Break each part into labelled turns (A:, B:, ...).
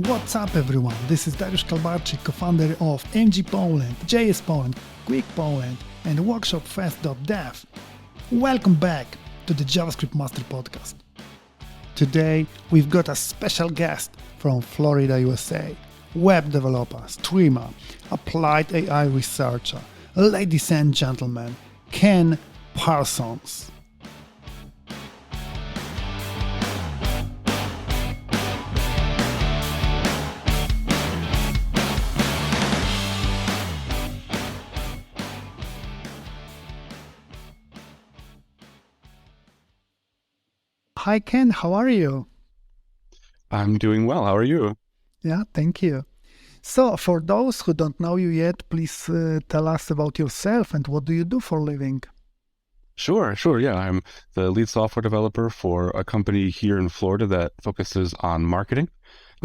A: What's up everyone, this is Dariusz Kalbarczyk, co-founder of MG Poland, JS Poland, Qwik Poland and WorkshopFest.dev. Welcome back to the JavaScript Master Podcast. Today we've got a special guest from Florida, USA, web developer, streamer, applied AI researcher, ladies and gentlemen, Ken Parsons. Hi Ken, how are you?
B: I'm doing well. How are you?
A: Yeah, thank you. So, for those who don't know you yet, please tell us about yourself and what do you do for a living?
B: Sure. Yeah, I'm the lead software developer for a company here in Florida that focuses on marketing.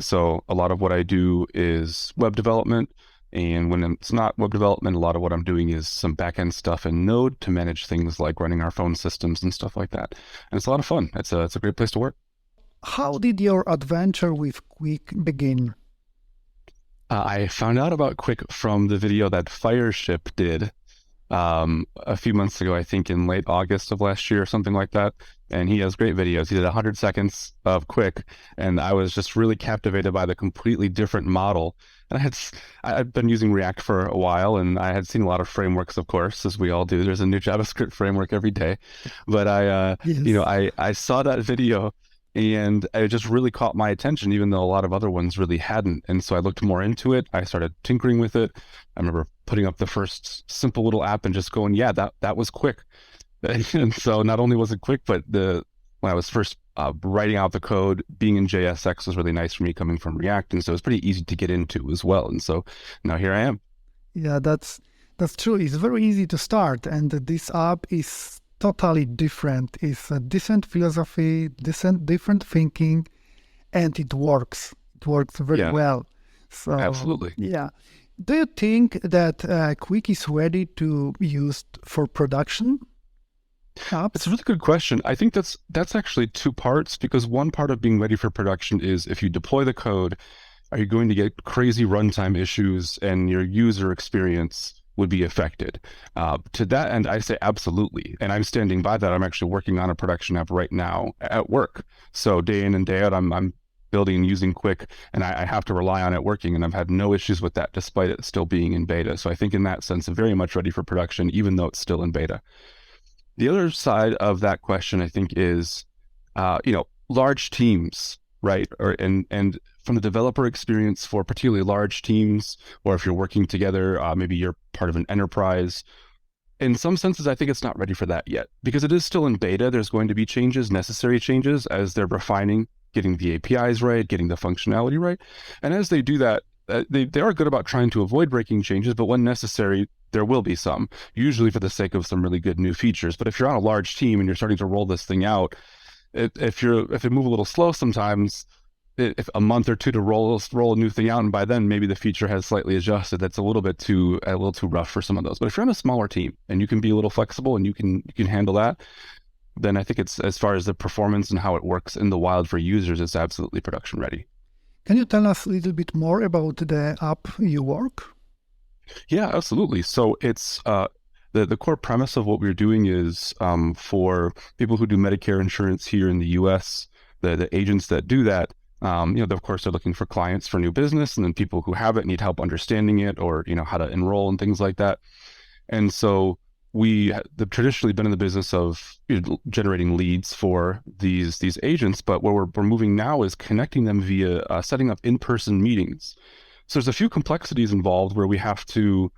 B: So a lot of what I do is web development. And when it's not web development, a lot of what I'm doing is some backend stuff in Node to manage things like running our phone systems and stuff like that. And it's a lot of fun. It's a great place to work.
A: How did your adventure with Qwik begin?
B: I found out about Qwik from the video that Fireship did a few months ago, I think in late August of last year or something like that. And he has great videos. He did 100 seconds of Qwik, and I was just really captivated by the completely different model. And I'd been using React for a while, and I had seen a lot of frameworks, of course, as we all do. There's a new JavaScript framework every day. But I saw that video, and it just really caught my attention, even though a lot of other ones really hadn't. And so I looked more into it. I started tinkering with it. I remember putting up the first simple little app and just going, yeah, that was Qwik. And so not only was it Qwik, but when I was first writing out the code, being in JSX was really nice for me coming from React. And so it was pretty easy to get into as well. And so now here I am.
A: Yeah, that's true. It's very easy to start. And this app is totally different. It's a different philosophy, different thinking, and it works. It works very well. So
B: absolutely.
A: Yeah. Do you think that Qwik is ready to be used for production apps?
B: It's a really good question. I think that's actually two parts, because one part of being ready for production is if you deploy the code, are you going to get crazy runtime issues and your user experience would be affected? To that end, I say absolutely. And I'm standing by that. I'm actually working on a production app right now at work. So day in and day out, I'm building and using Qwik, and I have to rely on it working. And I've had no issues with that, despite it still being in beta. So I think in that sense, very much ready for production, even though it's still in beta. The other side of that question, I think, is, large teams, right? And from the developer experience for particularly large teams, or if you're working together, maybe you're part of an enterprise. In some senses, I think it's not ready for that yet, because it is still in beta. There's going to be changes, necessary changes, as they're refining, getting the APIs right, getting the functionality right. And as they do that, they are good about trying to avoid breaking changes, but when necessary, there will be some, usually for the sake of some really good new features. But if you're on a large team and you're starting to roll this thing out, if it move a little slow sometimes, if a month or two to roll a new thing out, and by then maybe the feature has slightly adjusted, that's a little too rough for some of those. But if you're on a smaller team and you can be a little flexible and you can handle that, then I think it's, as far as the performance and how it works in the wild for users, it's absolutely production ready.
A: Can you tell us a little bit more about the app you work?
B: Yeah, absolutely. So it's the core premise of what we're doing is for people who do Medicare insurance here in the U.S., the agents that do that, of course, they're looking for clients for new business, and then people who have it need help understanding it, or how to enroll and things like that. And so we have traditionally been in the business of generating leads for these agents, but where we're moving now is connecting them via setting up in-person meetings. So there's a few complexities involved where we have to,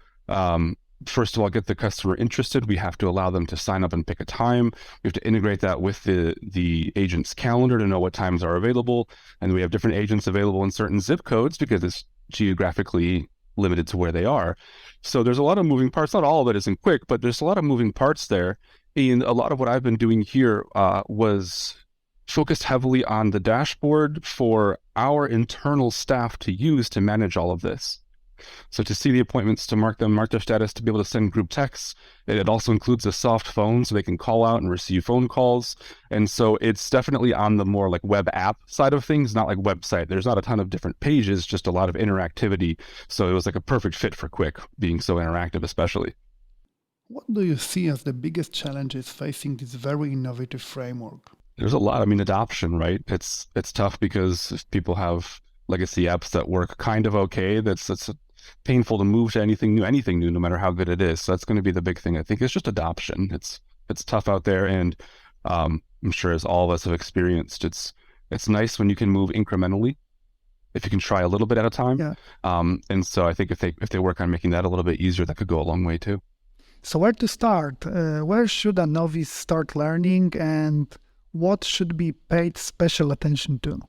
B: first of all, get the customer interested. We have to allow them to sign up and pick a time. We have to integrate that with the agent's calendar to know what times are available. And we have different agents available in certain zip codes because it's geographically limited to where they are. So there's a lot of moving parts. Not all of it isn't Qwik, but there's a lot of moving parts there. And a lot of what I've been doing here was focused heavily on the dashboard for our internal staff to use to manage all of this. So to see the appointments, to mark them, mark their status, to be able to send group texts. It also includes a soft phone so they can call out and receive phone calls. And so it's definitely on the more like web app side of things, not like website. There's not a ton of different pages, just a lot of interactivity. So it was like a perfect fit for Qwik, being so interactive especially.
A: What do you see as the biggest challenges facing this very innovative framework?
B: There's a lot. I mean, adoption, right? It's tough because if people have legacy apps that work kind of okay, that's painful to move to anything new, no matter how good it is. So that's going to be the big thing. I think it's just adoption. It's tough out there, and I'm sure as all of us have experienced, it's nice when you can move incrementally, if you can try a little bit at a time.
A: Yeah.
B: And so I think if they work on making that a little bit easier, that could go a long way too.
A: So where to start? Where should a novice start learning, and what should be paid special attention to?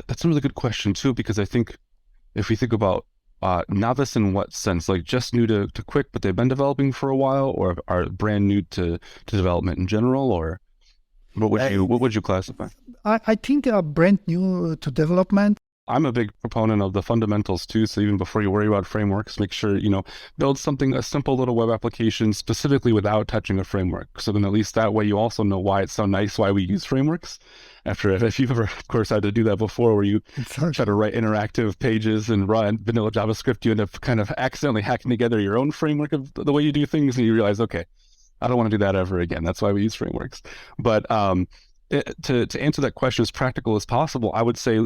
B: That's a really good question too, because I think if we think about novice in what sense, like just new to Qwik, but they've been developing for a while, or are brand new to development in general, or what would you classify?
A: I think brand new to development.
B: I'm a big proponent of the fundamentals too. So even before you worry about frameworks, make sure, build a simple little web application specifically without touching a framework. So then at least that way you also know why it's so nice, why we use frameworks. If you've ever, of course, had to do that before, where you try to write interactive pages and run vanilla JavaScript, you end up kind of accidentally hacking together your own framework of the way you do things, and you realize, okay, I don't want to do that ever again. That's why we use frameworks. But to answer that question as practical as possible, I would say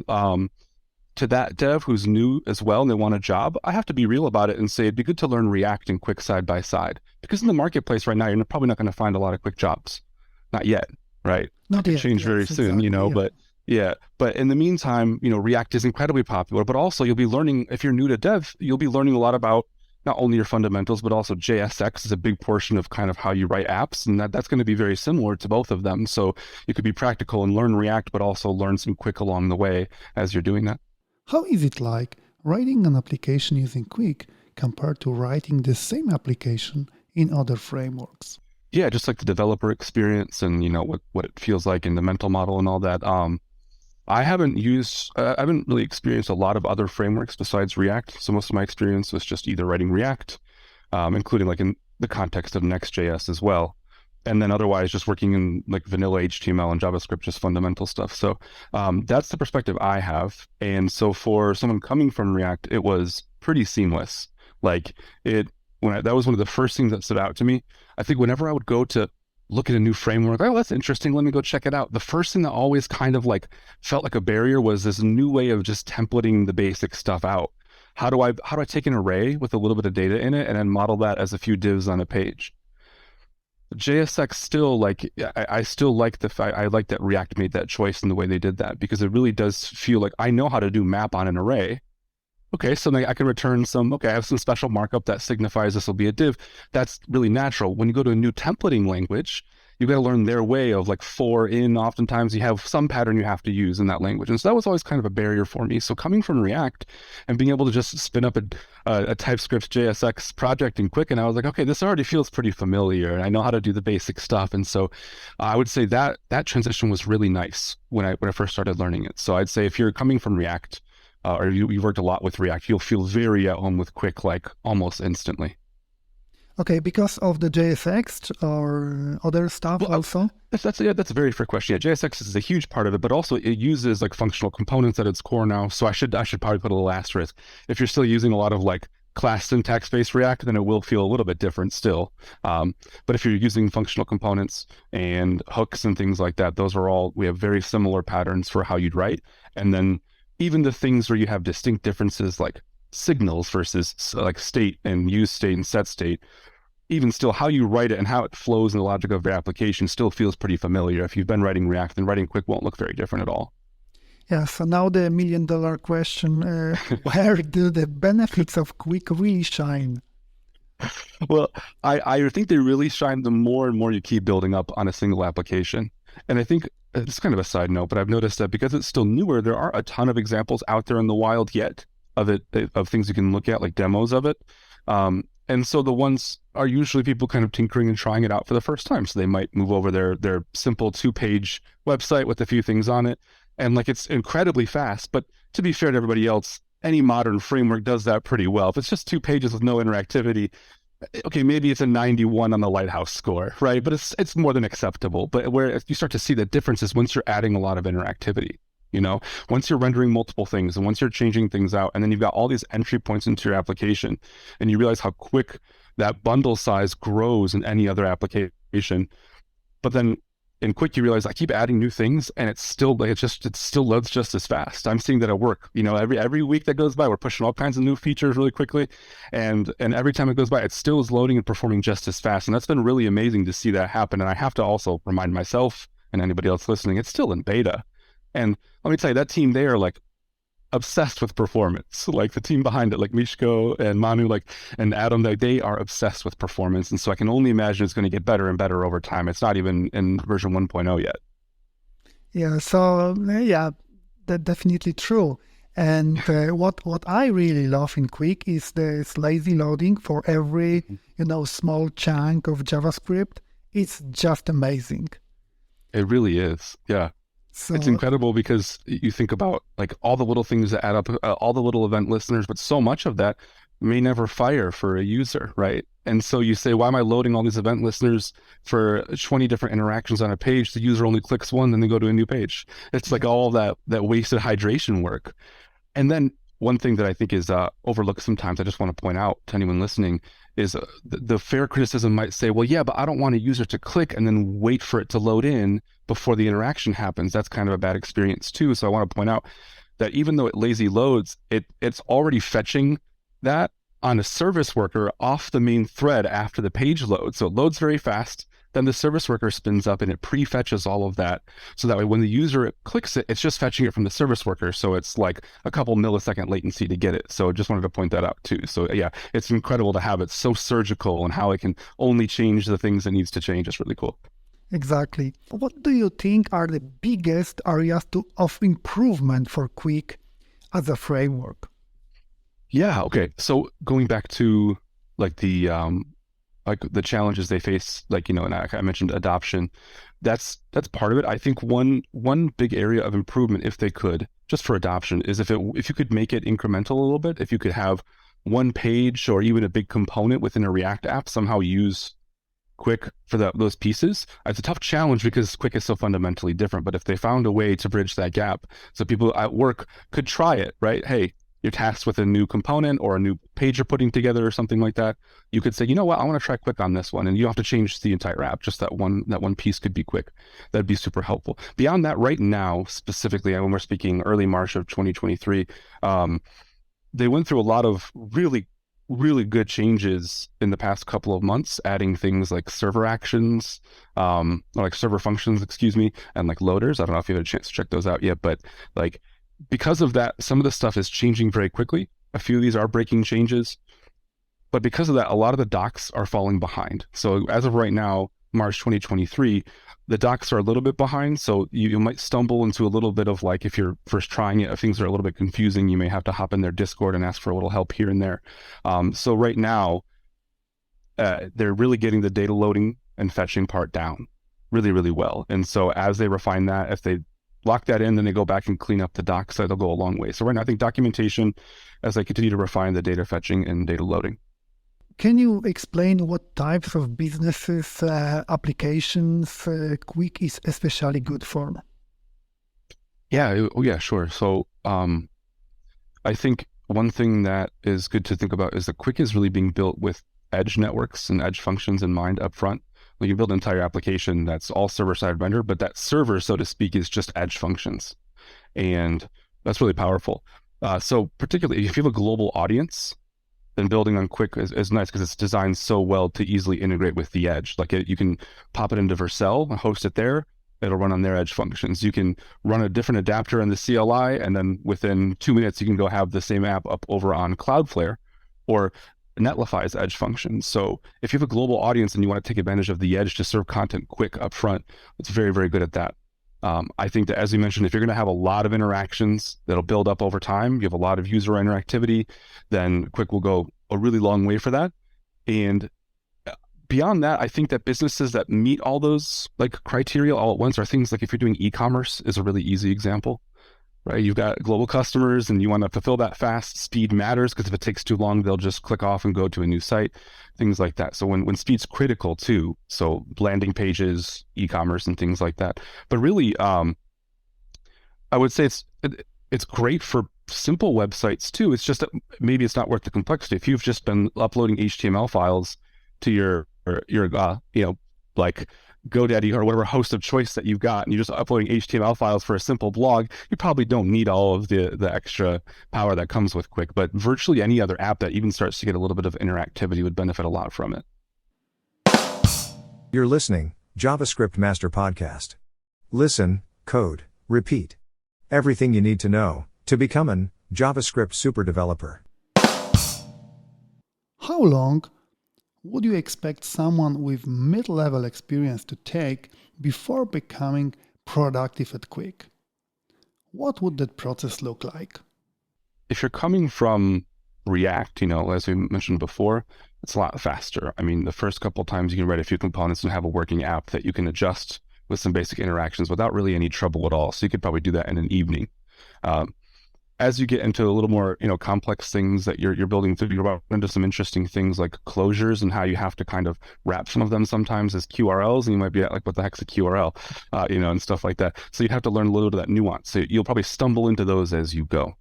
B: to that dev who's new as well and they want a job, I have to be real about it and say it'd be good to learn React and Qwik side by side. Because in the marketplace right now, you're probably not going to find a lot of Qwik jobs. Not yet, right?
A: Not yet.
B: Change very soon,
A: exactly,
B: but in the meantime, React is incredibly popular, but also you'll be learning, if you're new to dev, you'll be learning a lot about not only your fundamentals, but also JSX is a big portion of kind of how you write apps. And that's going to be very similar to both of them. So you could be practical and learn React, but also learn some Qwik along the way as you're doing that.
A: How is it like writing an application using Qwik compared to writing the same application in other frameworks?
B: Yeah, just like the developer experience and what it feels like in the mental model and all that. I haven't really experienced a lot of other frameworks besides React. So most of my experience was just either writing React, including like in the context of Next.js as well. And then otherwise just working in like vanilla HTML and JavaScript, just fundamental stuff. So that's the perspective I have. And so for someone coming from React, it was pretty seamless. Like that was one of the first things that stood out to me. I think whenever I would go to look at a new framework, oh, that's interesting, let me go check it out. The first thing that always kind of like felt like a barrier was this new way of just templating the basic stuff out. How do I take an array with a little bit of data in it and then model that as a few divs on a page? JSX still I still like the fact I like that React made that choice in the way they did that, because it really does feel like I know how to do map on an array. Okay, so then I can return I have some special markup that signifies this will be a div. That's really natural. When you go to a new templating language, you got to learn their way of like for in. Oftentimes you have some pattern you have to use in that language. And so that was always kind of a barrier for me. So coming from React and being able to just spin up a TypeScript JSX project in Qwik, and I was like, okay, this already feels pretty familiar and I know how to do the basic stuff. And so I would say that transition was really nice when I first started learning it. So I'd say if you're coming from React or you've worked a lot with React, you'll feel very at home with Qwik like almost instantly.
A: Okay, because of the JSX or other stuff also?
B: That's a very fair question. Yeah, JSX is a huge part of it, but also it uses like functional components at its core now. So I should probably put a little asterisk. If you're still using a lot of like class syntax-based React, then it will feel a little bit different still. But if you're using functional components and hooks and things like that, we have very similar patterns for how you'd write. And then even the things where you have distinct differences like signals versus like state and use state and set state, even still how you write it and how it flows in the logic of your application still feels pretty familiar. If you've been writing React, then writing Qwik won't look very different at all.
A: Yeah, so now the $1 million question, where do the benefits of Qwik really shine?
B: Well, I think they really shine the more and more you keep building up on a single application. And I think it's kind of a side note, but I've noticed that because it's still newer, there are a ton of examples out there in the wild yet of things you can look at, like demos of it. And so the ones are usually people kind of tinkering and trying it out for the first time. So they might move over their simple 2-page website with a few things on it. And like it's incredibly fast. But to be fair to everybody else, any modern framework does that pretty well. If it's just 2 pages with no interactivity, okay, maybe it's a 91 on the Lighthouse score, right? But it's more than acceptable. But where you start to see the difference is once you're adding a lot of interactivity. You know, once you're rendering multiple things and once you're changing things out, and then you've got all these entry points into your application, and you realize how quick that bundle size grows in any other application. But then in Qwik, you realize I keep adding new things, and it's still like it still loads just as fast. I'm seeing that at work. You know, every week that goes by, we're pushing all kinds of new features really quickly, and every time it goes by, it still is loading and performing just as fast. And that's been really amazing to see that happen. And I have to also remind myself and anybody else listening, it's still in beta. And let me tell you, that team, they are like obsessed with performance. Like the team behind it, like Mishko and Manu, like and Adam, they are obsessed with performance. And so I can only imagine it's going to get better and better over time. It's not even in version 1.0 yet.
A: Yeah, so yeah, that's definitely true. And what I really love in Qwik is this lazy loading for every small chunk of JavaScript. It's just amazing.
B: It really is. Yeah.
A: So
B: It's incredible because you think about like all the little things that add up, all the little event listeners, but so much of that may never fire for a user, right? And so you say, why am I loading all these event listeners for 20 different interactions on a page? The user only clicks one, then they go to a new page. It's like all that wasted hydration work. And then one thing that I think is overlooked sometimes, I just want to point out to anyone listening, is the fair criticism might say, well, yeah, but I don't want a user to click and then wait for it to load in before the interaction happens. That's kind of a bad experience too. So I want to point out that even though it lazy loads, it's already fetching that on a service worker off the main thread after the page loads. So it loads very fast. Then the service worker spins up and it prefetches all of that. So that way when the user clicks it, it's just fetching it from the service worker. So it's like a couple millisecond latency to get it. So I just wanted to point that out too. So yeah, it's incredible to have it so surgical and how it can only change the things it needs to change. It's really cool.
A: exactly. What do you think are the biggest areas of improvement for Qwik as a framework?
B: Yeah. Okay. So going back to like the challenges they face, like, and I mentioned adoption, that's part of it. I think one big area of improvement, if they could, just for adoption, is if you could make it incremental a little bit, if you could have one page or even a big component within a React app somehow use Qwik for those pieces. It's a tough challenge because Qwik is so fundamentally different, but if they found a way to bridge that gap so people at work could try it, right? Hey, you're tasked with a new component or a new page you're putting together or something like that, you could say, you know what, I want to try Qwik on this one. And you don't have to change the entire app. Just that one piece could be Qwik. That'd be super helpful. Beyond that, right now, specifically, when we're speaking early March of 2023, they went through a lot of really, really good changes in the past couple of months, adding things like server actions, or like server functions, excuse me, and like loaders. I don't know if you had a chance to check those out yet, but like, because of that, some of the stuff is changing very quickly. A few of these are breaking changes, but because of that, a lot of the docs are falling behind. So as of right now, March 2023, the docs are a little bit behind. So you might stumble into a little bit of like, if you're first trying it, if things are a little bit confusing, you may have to hop in their Discord and ask for a little help here and there. So right now, they're really getting the data loading and fetching part down really, really well. And so as they refine that, if they lock that in, then they go back and clean up the docs, so they'll go a long way. So right now, I think documentation, as I continue to refine the data fetching and data loading.
A: Can you explain what types of businesses, applications Qwik is especially good for?
B: Yeah, yeah, sure. So I think one thing that is good to think about is that Qwik is really being built with edge networks and edge functions in mind up front. Well, you build an entire application that's all server-side rendered, but that server, so to speak, is just edge functions. And that's really powerful. So particularly if you have a global audience, then building on Qwik is nice because it's designed so well to easily integrate with the edge. Like you can pop it into Vercel and host it there. It'll run on their edge functions. You can run a different adapter in the CLI, and then within 2 minutes, you can go have the same app up over on Cloudflare or Netlify's edge functions. So if you have a global audience and you want to take advantage of the edge to serve content quick up front, it's very, very good at that. I think that, as you mentioned, if you're going to have a lot of interactions that'll build up over time, you have a lot of user interactivity, then Qwik will go a really long way for that. And beyond that, I think that businesses that meet all those like criteria all at once are things like if you're doing e-commerce is a really easy example, right? You've got global customers and you want to fulfill that fast. Speed matters because if it takes too long, they'll just click off and go to a new site, things like that. So when speed's critical too, so landing pages, e-commerce and things like that. But really, I would say it's great for simple websites too. It's just that maybe it's not worth the complexity. If you've just been uploading HTML files to your like GoDaddy or whatever host of choice that you've got, and you're just uploading HTML files for a simple blog, you probably don't need all of the extra power that comes with Qwik. But virtually any other app that even starts to get a little bit of interactivity would benefit a lot from it.
C: You're listening, JavaScript Master Podcast. Listen, code, repeat. Everything you need to know to become an JavaScript super developer.
A: How long would you expect someone with mid-level experience to take before becoming productive at Qwik? What would that process look like?
B: If you're coming from React, as we mentioned before, it's a lot faster. I mean, the first couple of times you can write a few components and have a working app that you can adjust with some basic interactions without really any trouble at all. So you could probably do that in an evening. As you get into a little more, complex things that you're building through, you're into some interesting things like closures and how you have to kind of wrap some of them sometimes as QRLs, and you might be at like, what the heck's a QRL, and stuff like that. So you have to learn a little bit of that nuance. So you'll probably stumble into those as you go.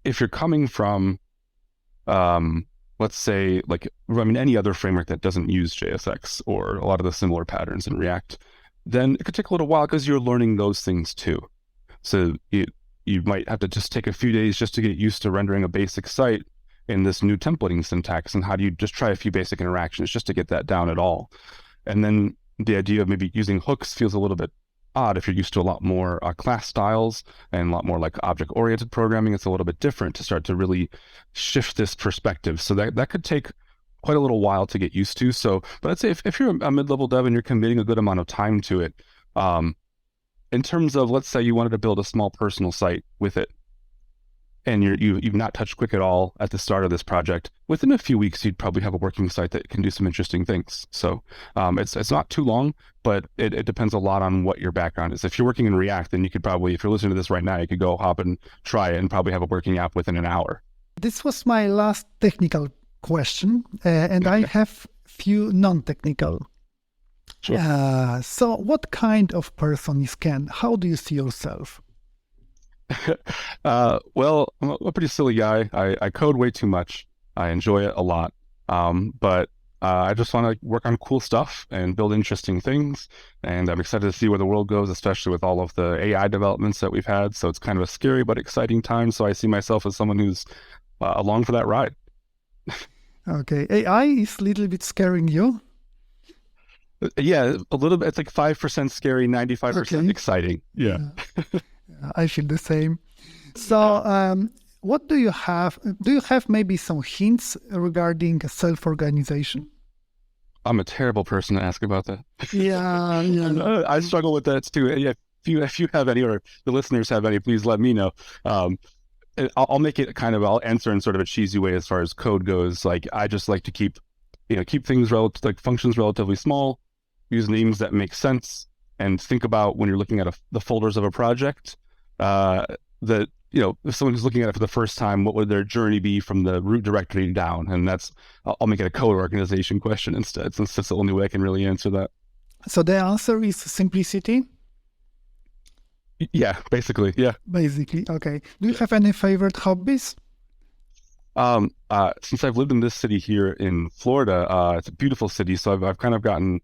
B: If you're coming from, let's say, any other framework that doesn't use JSX or a lot of the similar patterns in React, then it could take a little while because you're learning those things too. So you might have to just take a few days just to get used to rendering a basic site in this new templating syntax, and how do you just try a few basic interactions just to get that down at all. And then the idea of maybe using hooks feels a little bit odd if you're used to a lot more class styles and a lot more like object-oriented programming. It's a little bit different to start to really shift this perspective. So that could take quite a little while to get used to. So, but I'd say if you're a mid-level dev and you're committing a good amount of time to it, in terms of, let's say you wanted to build a small personal site with it, and you've not touched Qwik at all at the start of this project, within a few weeks, you'd probably have a working site that can do some interesting things. So it's not too long, but it depends a lot on what your background is. If you're working in React, then you could probably, if you're listening to this right now, you could go hop and try it and probably have a working app within an hour.
A: This was my last technical question, and I have few non-technical.
B: Sure.
A: So what kind of person is Ken? How do you see yourself?
B: Well, I'm a pretty silly guy. I code way too much. I enjoy it a lot. But I just want to work on cool stuff and build interesting things. And I'm excited to see where the world goes, especially with all of the AI developments that we've had. So it's kind of a scary but exciting time. So I see myself as someone who's along for that ride.
A: Okay. AI is a little bit scaring you?
B: Yeah, a little bit. It's like 5% scary, 95% exciting. Yeah.
A: I feel the same. So what do you have? Do you have maybe some hints regarding self-organization?
B: I'm a terrible person to ask about that.
A: Yeah.
B: I struggle with that too. Yeah, if you have any, or the listeners have any, please let me know. I'll make it I'll answer in sort of a cheesy way as far as code goes. Like, I just like to keep things functions relatively small, use names that make sense, and think about when you're looking at the folders of a project, that, if someone who's looking at it for the first time, what would their journey be from the root directory down? And I'll make it a code organization question instead, since that's the only way I can really answer that.
A: So the answer is simplicity?
B: Yeah, basically, yeah.
A: Basically, okay. Do you have any favorite hobbies?
B: Since I've lived in this city here in Florida, it's a beautiful city, so I've kind of gotten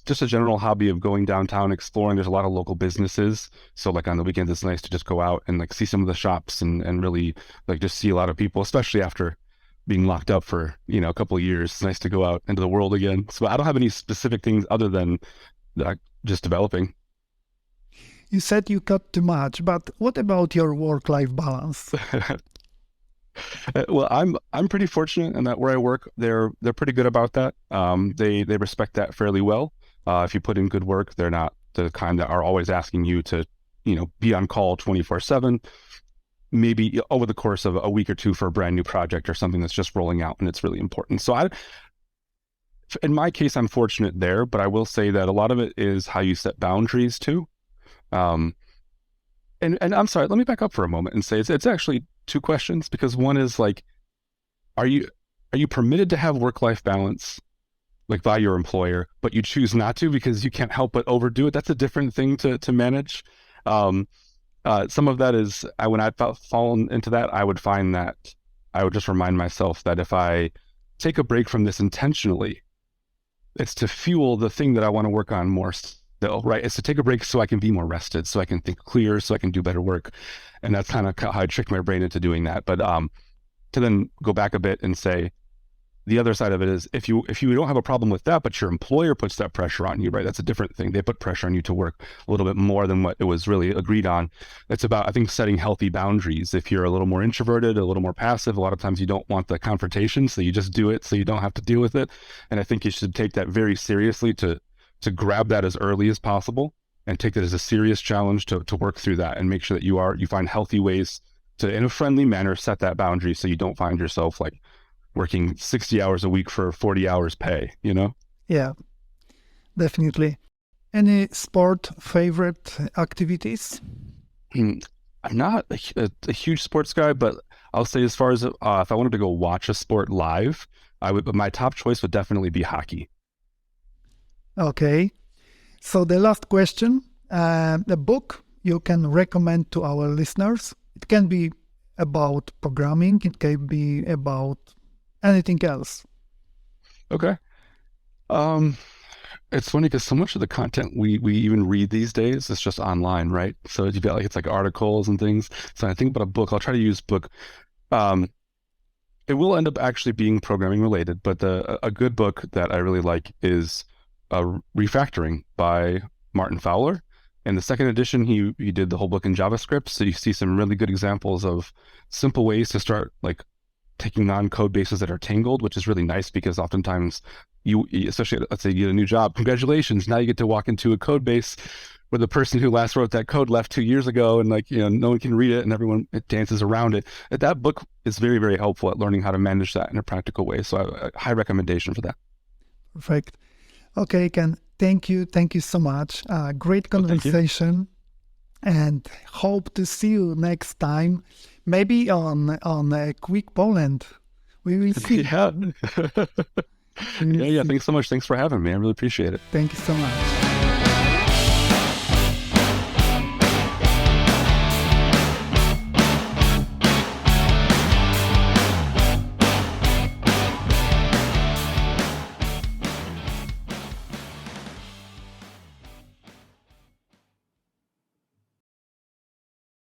B: just a general hobby of going downtown, exploring. There's a lot of local businesses, so like on the weekends, it's nice to just go out and see some of the shops and really just see a lot of people, especially after being locked up for a couple of years. It's nice to go out into the world again. So I don't have any specific things other than just developing.
A: You said you got too much, but what about your work-life balance?
B: Well, I'm pretty fortunate in that where I work, they're pretty good about that. They respect that fairly well. If you put in good work, they're not the kind that are always asking you to, be on call 24/7. Maybe over the course of a week or two for a brand new project or something that's just rolling out and it's really important. So in my case, I'm fortunate there, but I will say that a lot of it is how you set boundaries too. And I'm sorry, let me back up for a moment and say it's actually two questions, because one is like, are you permitted to have work-life balance like by your employer, but you choose not to because you can't help but overdo it? That's a different thing to manage. Some of that is, when I've fallen into that, I would find that I would just remind myself that if I take a break from this intentionally, it's to fuel the thing that I want to work on more still, right? It's to take a break so I can be more rested, so I can think clear, so I can do better work. And that's kind of how I trick my brain into doing that. But to then go back a bit and say, the other side of it is, if you don't have a problem with that, but your employer puts that pressure on you, right? That's a different thing. They put pressure on you to work a little bit more than what it was really agreed on. It's about, I think, setting healthy boundaries. If you're a little more introverted, a little more passive, a lot of times you don't want the confrontation, so you just do it so you don't have to deal with it. And I think you should take that very seriously, to grab that as early as possible and take that as a serious challenge to work through that and make sure that you find healthy ways to, in a friendly manner, set that boundary so you don't find yourself like working 60 hours a week for 40 hours pay,
A: Yeah, definitely. Any sport favorite activities?
B: I'm not a huge sports guy, but I'll say, as far as if I wanted to go watch a sport live, my top choice would definitely be hockey.
A: Okay. So the last question, the book you can recommend to our listeners. It can be about programming. It can be about anything else.
B: Okay. It's funny because so much of the content we even read these days is just online, right? So you've got it's like articles and things. So I think about a book, I'll try to use book. It will end up actually being programming related, but a good book that I really like is Refactoring by Martin Fowler. In the second edition, he did the whole book in JavaScript. So you see some really good examples of simple ways to start like taking on code bases that are tangled, which is really nice, because oftentimes especially, let's say you get a new job, congratulations, now you get to walk into a code base where the person who last wrote that code left 2 years ago, and no one can read it, and everyone dances around it. That book is very, very helpful at learning how to manage that in a practical way. So a high recommendation for that.
A: Perfect. Okay, Ken, thank you so much. Great conversation, and hope to see you next time. Maybe on Qwik Poland. We will see.
B: Yeah. Yeah. Thanks so much. Thanks for having me. I really appreciate it.
A: Thank you so much.